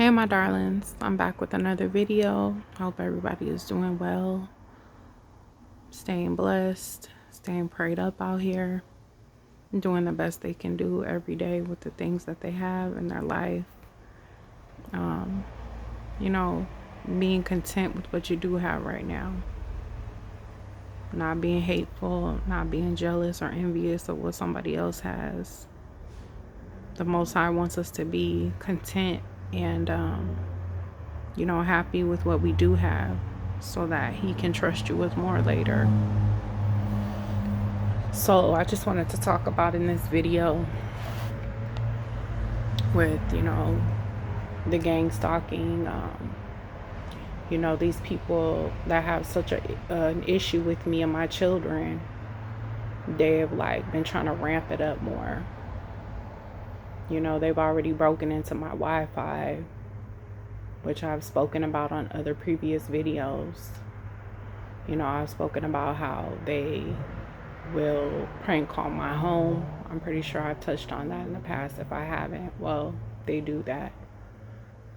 Hey my darlings, I'm back with another video. Hope everybody is doing well, staying blessed, staying prayed up out here, doing the best they can do every day with the things that they have in their life. You know, being content with what you do have right now. Not being hateful, not being jealous or envious of what somebody else has. The Most High wants us to be content and happy with what we do have so that he can trust you with more later. So I just wanted to talk about in this video with, the gang stalking, these people that have such an issue with me and my children. They've been trying to ramp it up more. They've already broken into my Wi-Fi, which I've spoken about on other previous videos. I've spoken about how they will prank call my home. I'm pretty sure I've touched on that in the past. If I haven't, well, they do that.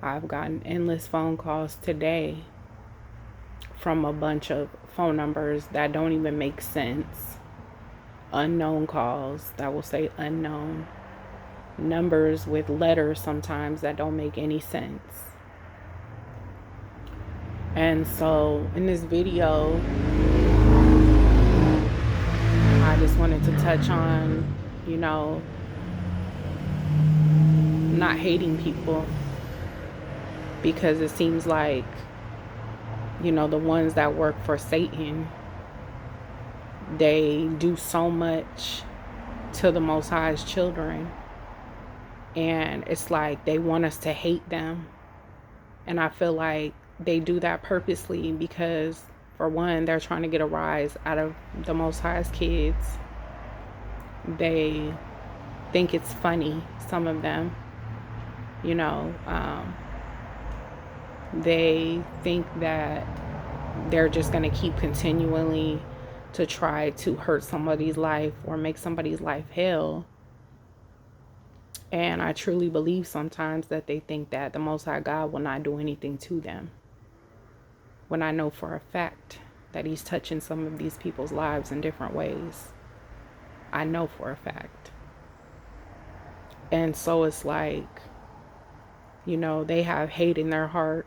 I've gotten endless phone calls today from a bunch of phone numbers that don't even make sense. Unknown calls that will say unknown. Numbers with letters sometimes that don't make any sense. And so in this video, I just wanted to touch on, not hating people, because it seems like, the ones that work for Satan, they do so much to the Most High's children, and it's like they want us to hate them. And I feel like they do that purposely because, for one, they're trying to get a rise out of the Most High's kids. They think it's funny, some of them, they think that they're just going to keep continually to try to hurt somebody's life or make somebody's life hell. And I truly believe sometimes that they think that the Most High God will not do anything to them, when I know for a fact that he's touching some of these people's lives in different ways. I know for a fact. And so it's like, they have hate in their heart.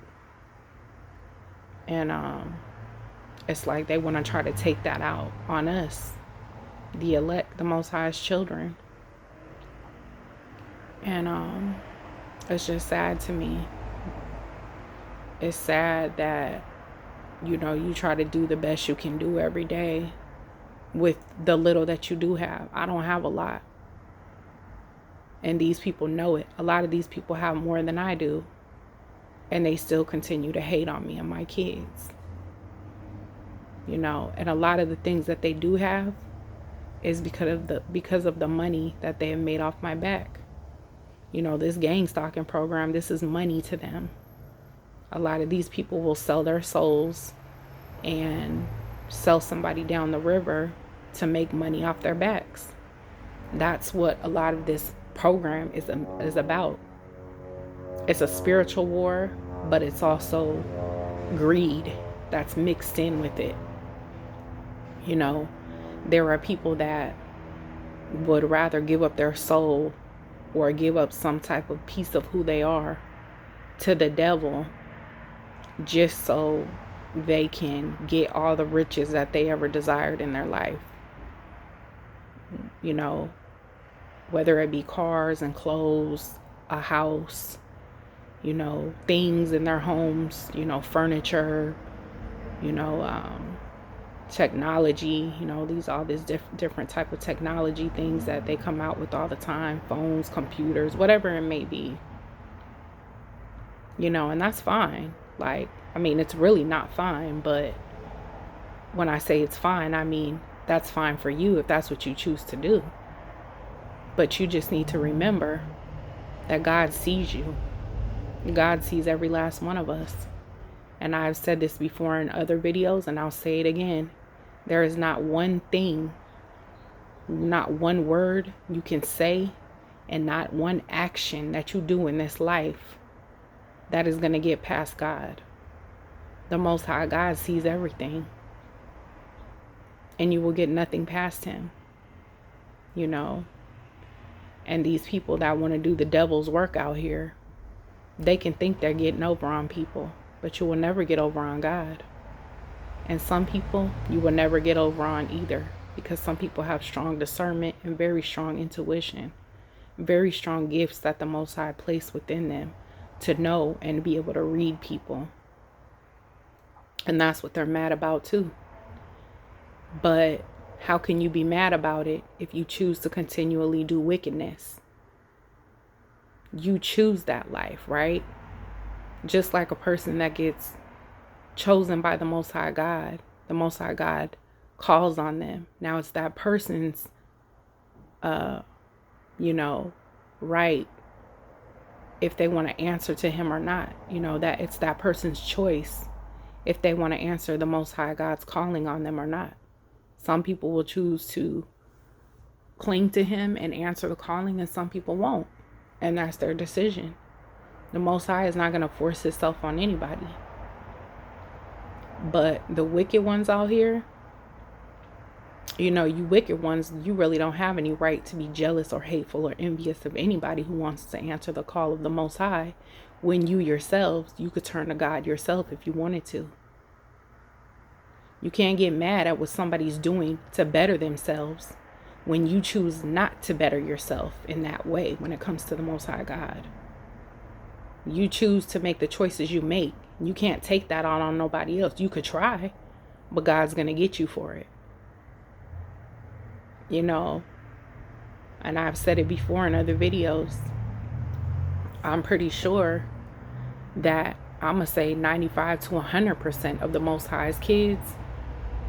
And it's like they want to try to take that out on us, the elect, the Most High's children. And it's just sad to me. It's sad that, you try to do the best you can do every day with the little that you do have. I don't have a lot. And these people know it. A lot of these people have more than I do. And they still continue to hate on me and my kids. And a lot of the things that they do have is because of the money that they have made off my back. This gang stalking program, this is money to them. A lot of these people will sell their souls and sell somebody down the river to make money off their backs. That's what a lot of this program is about. It's a spiritual war, but it's also greed that's mixed in with it. There are people that would rather give up their soul or give up some type of piece of who they are to the devil just so they can get all the riches that they ever desired in their life. Whether it be cars and clothes, a house, things in their homes, furniture, technology, all this different type of technology things that they come out with all the time, phones, computers, whatever it may be, and that's fine. It's really not fine, but when I say it's fine, I mean, that's fine for you if that's what you choose to do. But you just need to remember that God sees you. God sees every last one of us. And I've said this before in other videos, and I'll say it again. There is not one thing, not one word you can say, and not one action that you do in this life that is going to get past God. The Most High God sees everything, and you will get nothing past him, you know. And these people that want to do the devil's work out here, they can think they're getting over on people, but you will never get over on God. And some people you will never get over on either, because some people have strong discernment and very strong intuition, very strong gifts that the Most High placed within them to know and be able to read people. And that's what they're mad about too. But how can you be mad about it if you choose to continually do wickedness? You choose that life, right? Just like a person that gets chosen by the Most High God calls on them. Now it's that person's, right, if they want to answer to him or not. That it's that person's choice if they want to answer the Most High God's calling on them or not. Some people will choose to cling to him and answer the calling, and some people won't. And that's their decision. The Most High is not going to force himself on anybody. But the wicked ones out here, you wicked ones, you really don't have any right to be jealous or hateful or envious of anybody who wants to answer the call of the Most High, when you yourselves, you could turn to God yourself if you wanted to. You can't get mad at what somebody's doing to better themselves when you choose not to better yourself in that way when it comes to the Most High God. You choose to make the choices you make. You can't take that on nobody else. You could try, but God's going to get you for it. And I've said it before in other videos. I'm pretty sure that I'm going to say 95 to 100% of the Most High's kids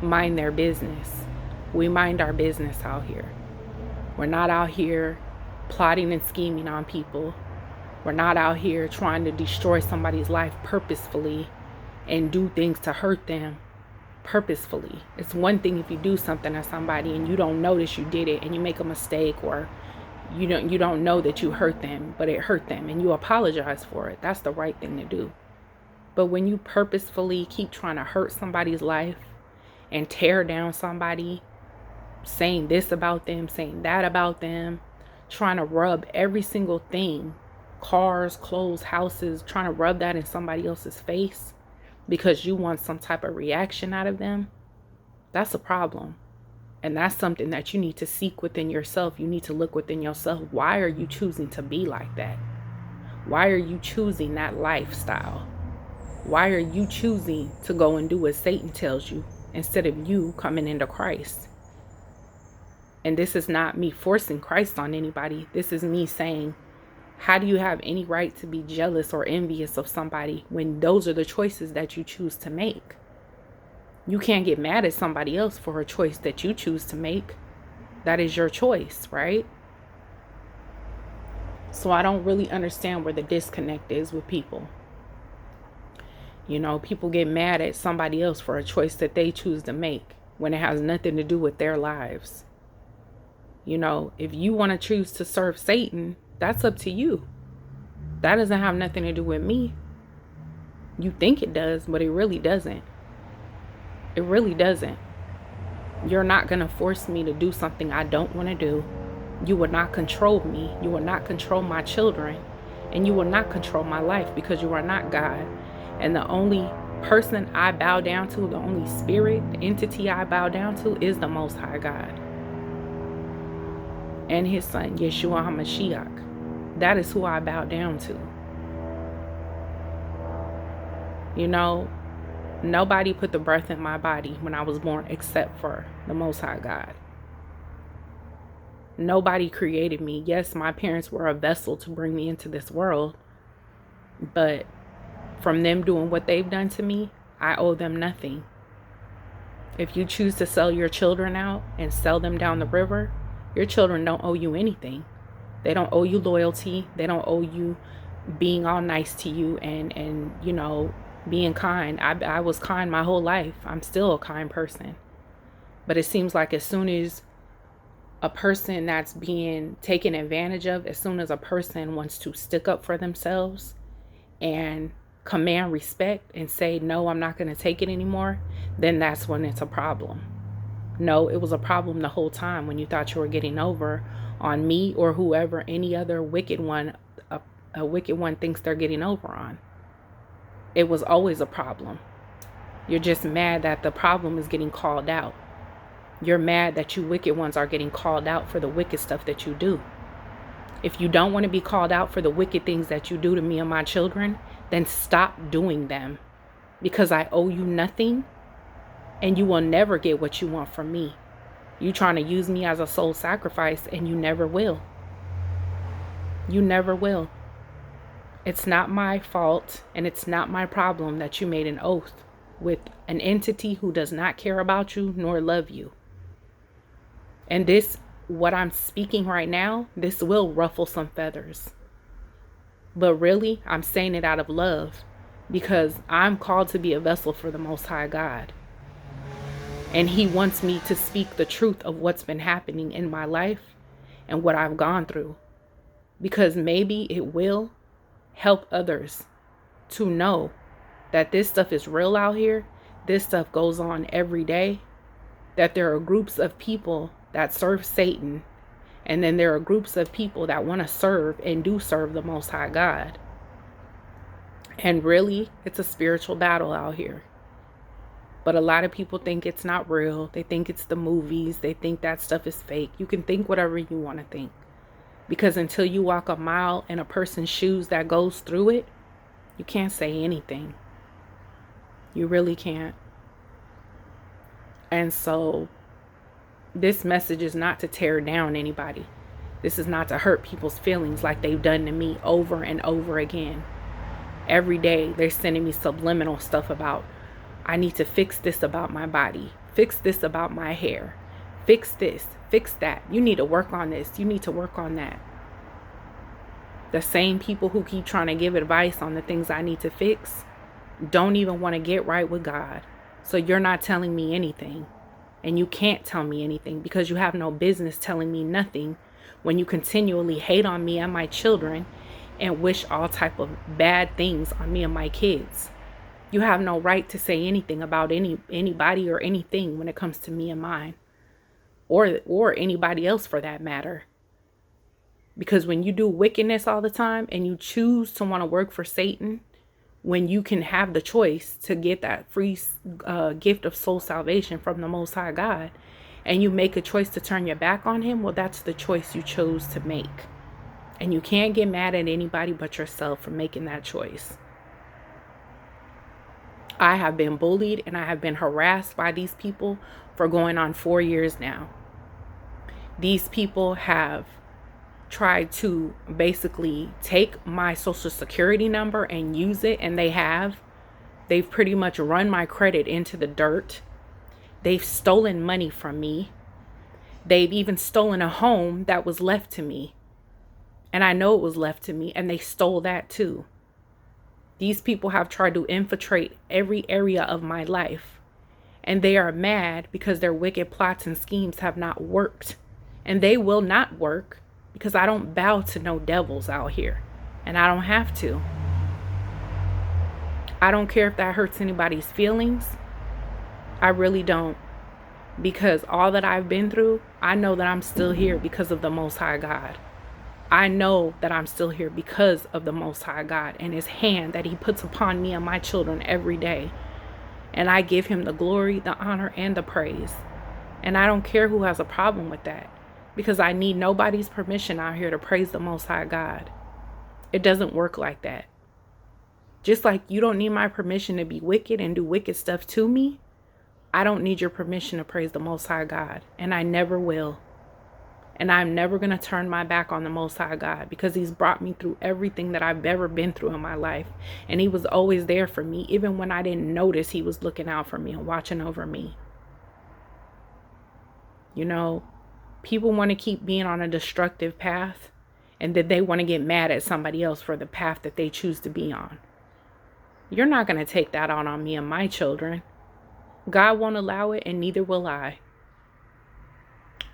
mind their business. We mind our business out here. We're not out here plotting and scheming on people. We're not out here trying to destroy somebody's life purposefully and do things to hurt them purposefully. It's one thing if you do something to somebody and you don't notice you did it and you make a mistake, or you don't know that you hurt them, but it hurt them and you apologize for it. That's the right thing to do. But when you purposefully keep trying to hurt somebody's life and tear down somebody, saying this about them, saying that about them, trying to rub every single thing, cars, clothes, houses, trying to rub that in somebody else's face because you want some type of reaction out of them, that's a problem. And that's something that you need to seek within yourself. You need to look within yourself. Why are you choosing to be like that? Why are you choosing that lifestyle? Why are you choosing to go and do what Satan tells you instead of you coming into Christ? And this is not me forcing Christ on anybody. This is me saying, how do you have any right to be jealous or envious of somebody when those are the choices that you choose to make? You can't get mad at somebody else for a choice that you choose to make. That is your choice, right? So I don't really understand where the disconnect is with people. People get mad at somebody else for a choice that they choose to make when it has nothing to do with their lives. If you want to choose to serve Satan, that's up to you. That doesn't have nothing to do with me. You think it does, but it really doesn't. It really doesn't. You're not going to force me to do something I don't want to do. You will not control me. You will not control my children. And you will not control my life, because you are not God. And the only person I bow down to, the only spirit, the entity I bow down to, is the Most High God and his son, Yeshua HaMashiach. That is who I bow down to. Nobody put the breath in my body when I was born except for the Most High God. Nobody created me. Yes, my parents were a vessel to bring me into this world, but from them doing what they've done to me, I owe them nothing. If you choose to sell your children out and sell them down the river, your children don't owe you anything. They don't owe you loyalty. They don't owe you being all nice to you and being kind. I was kind my whole life. I'm still a kind person. But it seems like as soon as a person that's being taken advantage of, as soon as a person wants to stick up for themselves and command respect and say, no, I'm not going to take it anymore, then that's when it's a problem. No, it was a problem the whole time when you thought you were getting over on me or whoever, any other wicked one, a wicked one thinks they're getting over on. It was always a problem. You're just mad that the problem is getting called out. You're mad that you wicked ones are getting called out for the wicked stuff that you do. If you don't want to be called out for the wicked things that you do to me and my children, then stop doing them, because I owe you nothing and you will never get what you want from me. You trying to use me as a soul sacrifice, and you never will. You never will. It's not my fault and it's not my problem that you made an oath with an entity who does not care about you nor love you. And this, what I'm speaking right now, this will ruffle some feathers. But really, I'm saying it out of love, because I'm called to be a vessel for the Most High God. And He wants me to speak the truth of what's been happening in my life and what I've gone through. Because maybe it will help others to know that this stuff is real out here. This stuff goes on every day. That there are groups of people that serve Satan. And then there are groups of people that want to serve and do serve the Most High God. And really, it's a spiritual battle out here. But a lot of people think it's not real. They think it's the movies. They think that stuff is fake. You can think whatever you want to think. Because until you walk a mile in a person's shoes that goes through it, you can't say anything. You really can't. And so this message is not to tear down anybody. This is not to hurt people's feelings like they've done to me over and over again. Every day they're sending me subliminal stuff about, I need to fix this about my body. Fix this about my hair. Fix this. Fix that. You need to work on this. You need to work on that. The same people who keep trying to give advice on the things I need to fix don't even want to get right with God. So you're not telling me anything. And you can't tell me anything, because you have no business telling me nothing when you continually hate on me and my children and wish all type of bad things on me and my kids. You have no right to say anything about anybody or anything when it comes to me and mine, or anybody else for that matter. Because when you do wickedness all the time and you choose to want to work for Satan, when you can have the choice to get that free gift of soul salvation from the Most High God, and you make a choice to turn your back on Him, well, that's the choice you chose to make. And you can't get mad at anybody but yourself for making that choice. I have been bullied and I have been harassed by these people for going on 4 years now. These people have tried to basically take my social security number and use it, and they have. They've pretty much run my credit into the dirt. They've stolen money from me. They've even stolen a home that was left to me. And I know it was left to me, and they stole that too. These people have tried to infiltrate every area of my life, and they are mad because their wicked plots and schemes have not worked. And they will not work, because I don't bow to no devils out here, and I don't have to. I don't care if that hurts anybody's feelings. I really don't. Because all that I've been through, I know that I'm still here because of the Most High God. I know that I'm still here because of the Most High God and His hand that He puts upon me and my children every day. And I give Him the glory, the honor, and the praise. And I don't care who has a problem with that, because I need nobody's permission out here to praise the Most High God. It doesn't work like that. Just like you don't need my permission to be wicked and do wicked stuff to me, I don't need your permission to praise the Most High God. And I never will. And I'm never going to turn my back on the Most High God, because He's brought me through everything that I've ever been through in my life. And He was always there for me. Even when I didn't notice, He was looking out for me and watching over me. You know, people want to keep being on a destructive path, and then they want to get mad at somebody else for the path that they choose to be on. You're not going to take that on me and my children. God won't allow it, and neither will I.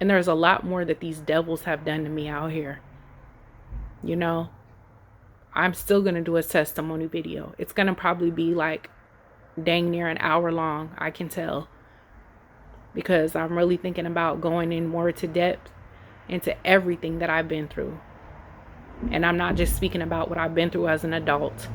And there's a lot more that these devils have done to me out here. You know, I'm still going to do a testimony video. It's going to probably be like dang near an hour long, I can tell. Because I'm really thinking about going in more to depth into everything that I've been through. And I'm not just speaking about what I've been through as an adult.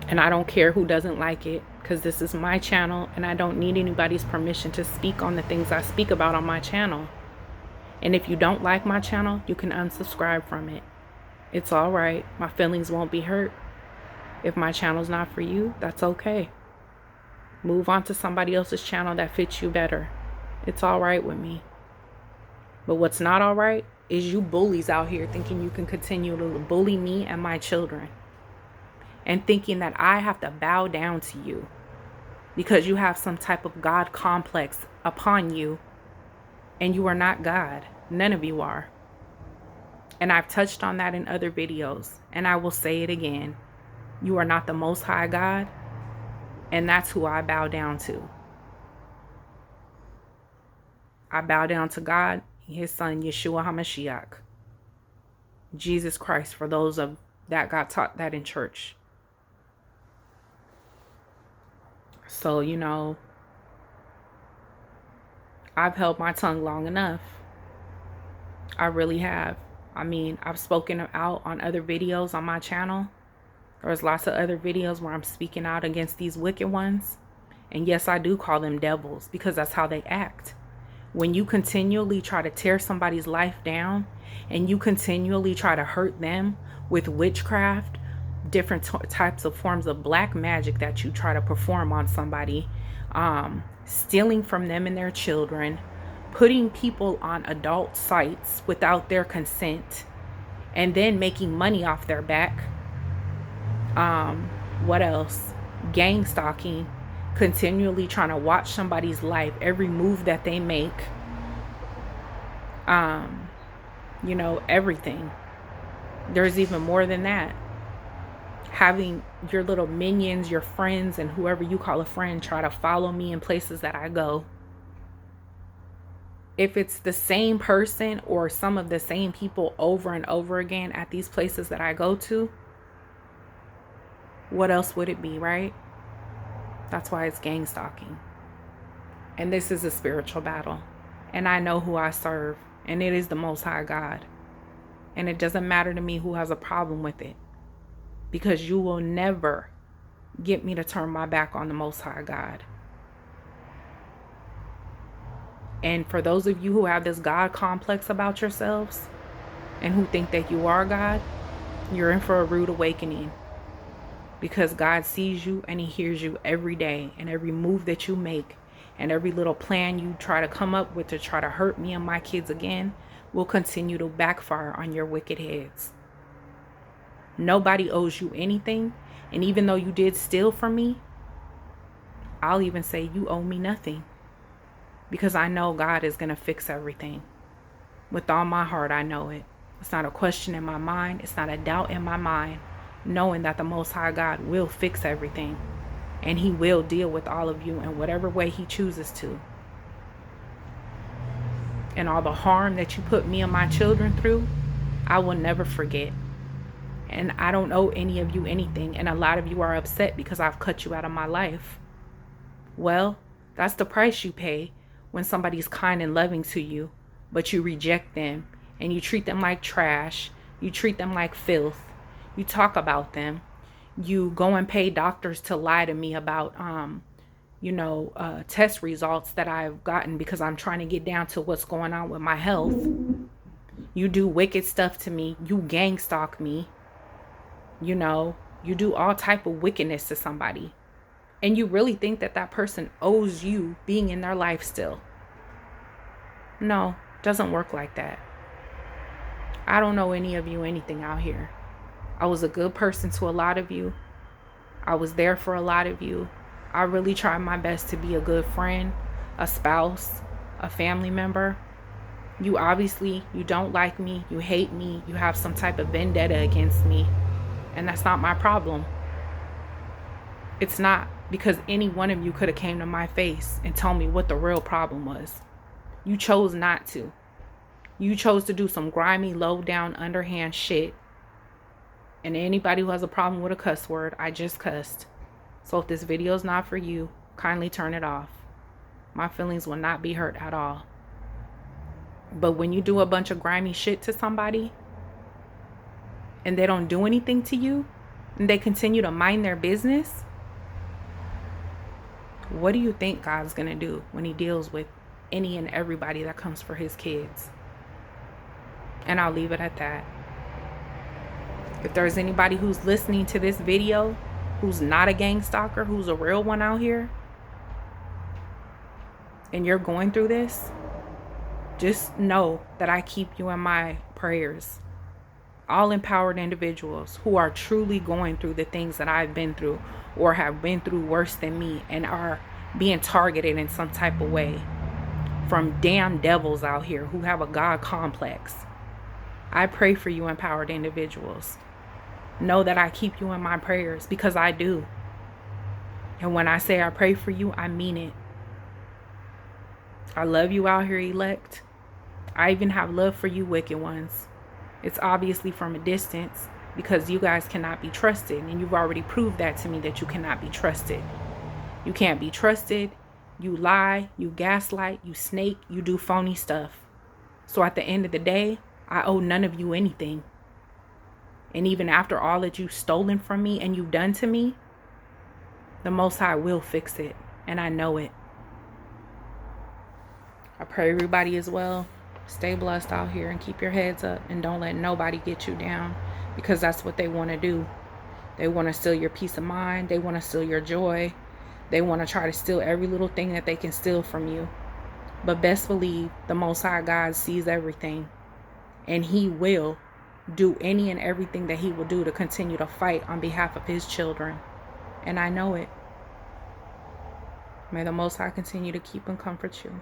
And I don't care who doesn't like it, because this is my channel and I don't need anybody's permission to speak on the things I speak about on my channel. And if you don't like my channel, you can unsubscribe from it. It's all right. My feelings won't be hurt. If my channel's not for you, that's okay. Move on to somebody else's channel that fits you better. It's all right with me. But what's not all right is you bullies out here thinking you can continue to bully me and my children. And thinking that I have to bow down to you because you have some type of God complex upon you. And you are not God. None of you are. And I've touched on that in other videos. And I will say it again. You are not the Most High God. And that's who I bow down to. I bow down to God, His Son, Yeshua HaMashiach. Jesus Christ, for those of that got taught that in church. So, you know, I've held my tongue long enough. I really have. I mean, I've spoken out on other videos on my channel. There's lots of other videos where I'm speaking out against these wicked ones. And yes, I do call them devils because that's how they act. When you continually try to tear somebody's life down and you continually try to hurt them with witchcraft, different types of forms of black magic that you try to perform on somebody, stealing from them and their children, putting people on adult sites without their consent, and then making money off their back. What else? Gang stalking, continually trying to watch somebody's life, every move that they make. You know, everything. There's even more than that. Having your little minions, your friends, and whoever you call a friend try to follow me in places that I go. If it's the same person or some of the same people over and over again at these places that I go to, what else would it be, right? That's why it's gang stalking. And this is a spiritual battle. And I know who I serve. And it is the Most High God. And it doesn't matter to me who has a problem with it. Because you will never get me to turn my back on the Most High God. And for those of you who have this God complex about yourselves and who think that you are God, you're in for a rude awakening. Because God sees you and He hears you every day, and every move that you make and every little plan you try to come up with to try to hurt me and my kids again will continue to backfire on your wicked heads. Nobody owes you anything. And even though you did steal from me, I'll even say you owe me nothing. Because I know God is going to fix everything. With all my heart, I know it. It's not a question in my mind. It's not a doubt in my mind. Knowing that the Most High God will fix everything. And He will deal with all of you in whatever way He chooses to. And all the harm that you put me and my children through, I will never forget. And I don't owe any of you anything. And a lot of you are upset because I've cut you out of my life. Well, that's the price you pay when somebody's kind and loving to you, but you reject them and you treat them like trash. You treat them like filth. You talk about them. You go and pay doctors to lie to me about, test results that I've gotten because I'm trying to get down to what's going on with my health. You do wicked stuff to me. You gang stalk me. You do all type of wickedness to somebody. And you really think that that person owes you being in their life still. No, doesn't work like that. I don't owe any of you anything out here. I was a good person to a lot of you. I was there for a lot of you. I really tried my best to be a good friend, a spouse, a family member. You don't like me. You hate me. You have some type of vendetta against me. And that's not my problem. It's not, because any one of you could have came to my face and told me what the real problem was. You chose not to. You chose to do some grimy, low down, underhand shit And anybody who has a problem with a cuss word, I just cussed. So if this video is not for you, kindly turn it off. My feelings will not be hurt at all. But when you do a bunch of grimy shit to somebody and they don't do anything to you and they continue to mind their business, what do you think God's going to do when he deals with any and everybody that comes for his kids? And I'll leave it at that. If there's anybody who's listening to this video who's not a gang stalker, who's a real one out here, and you're going through this, just know that I keep you in my prayers. All empowered individuals who are truly going through the things that I've been through or have been through worse than me and are being targeted in some type of way from damn devils out here who have a God complex. I pray for you empowered individuals. Know that I keep you in my prayers because I do. And when I say I pray for you, I mean it. I love you out here, elect. I even have love for you, wicked ones. It's obviously from a distance because you guys cannot be trusted. And you've already proved that to me, that you cannot be trusted. You can't be trusted. You lie, you gaslight, you snake, you do phony stuff. So at the end of the day, I owe none of you anything. And even after all that you've stolen from me and you've done to me, the Most High will fix it. And I know it. I pray everybody is well. Stay blessed out here and keep your heads up and don't let nobody get you down, because that's what they want to do. They want to steal your peace of mind. They want to steal your joy. They want to try to steal every little thing that they can steal from you. But best believe the Most High God sees everything, and he will do any and everything that he will do to continue to fight on behalf of his children. And I know it. May the Most High continue to keep and comfort you.